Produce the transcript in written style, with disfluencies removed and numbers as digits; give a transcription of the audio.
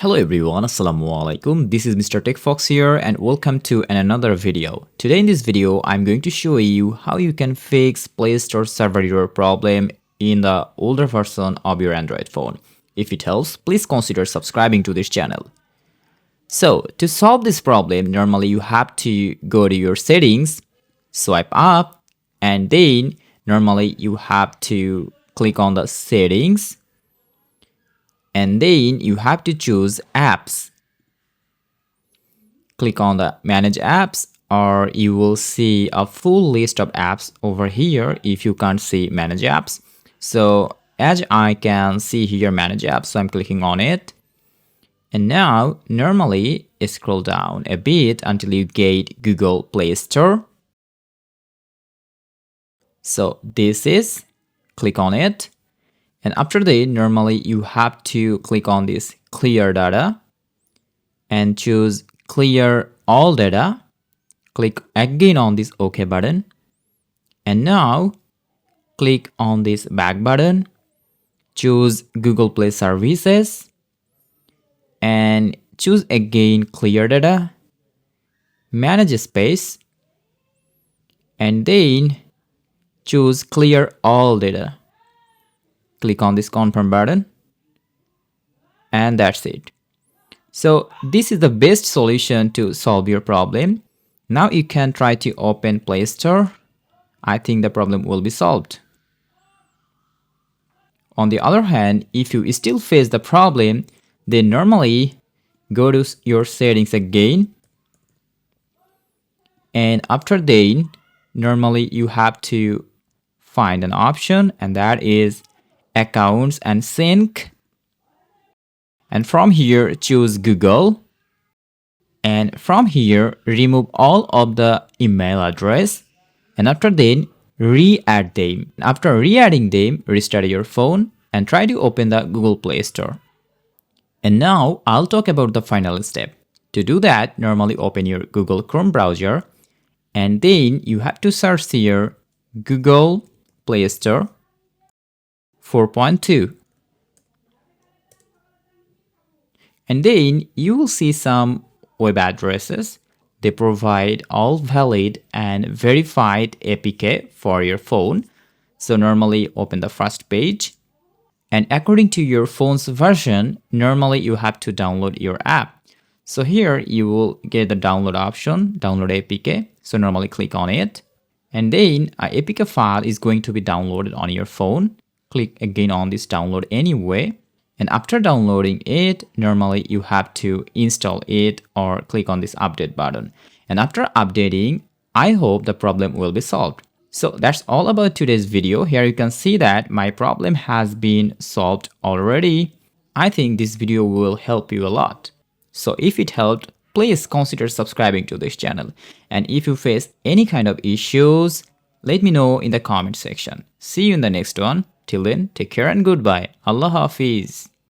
Hello everyone, Assalamualaikum. This is Mr. TECHFOX here and welcome to another video. Today in this video, I'm going to show you how you can fix Play Store server error problem in the older version of your Android phone. If it helps, please consider subscribing to this channel. So to solve this problem, normally you have to go to your settings, swipe up, and then normally you have to click on the settings. And then you have to choose apps. Click on the manage apps or you will see a full list of apps over here if you can't see manage apps. So as I can see here manage apps, so I'm clicking on it. And now normally scroll down a bit until you get Google Play Store. So this is, click on it. And after that, normally you have to click on this clear data and choose clear all data. Click again on this OK button. And now click on this back button. Choose Google Play Services and choose again clear data, manage space, and then choose clear all data. Click on this confirm button and that's it. So this is the best solution to solve your problem. Now you can try to open Play Store. I think the problem will be solved. On the other hand, if you still face the problem, then normally go to your settings again. And after that, normally you have to find an option and that is accounts and sync, and from here choose Google, and from here remove all of the email address, and after then re-add them. After re-adding them, restart your phone and try to open the Google Play Store. And now I'll talk about the final step. To do that, normally open your Google Chrome browser and then you have to search here Google Play Store 4.2, and then you will see some web addresses. They provide all valid and verified APK for your phone. So normally open the first page, and according to your phone's version, normally you have to download your app. So here you will get the download option, download APK. So normally click on it, and then an APK file is going to be downloaded on your phone. Click again on this download anyway, and after downloading it, normally you have to install it or click on this update button. And after updating, I hope the problem will be solved. So that's all about today's video. Here you can see that my problem has been solved already. I think this video will help you a lot. So if it helped, please consider subscribing to this channel. And if you face any kind of issues, let me know in the comment section. See you in the next one. Till then, take care and goodbye. Allah Hafiz.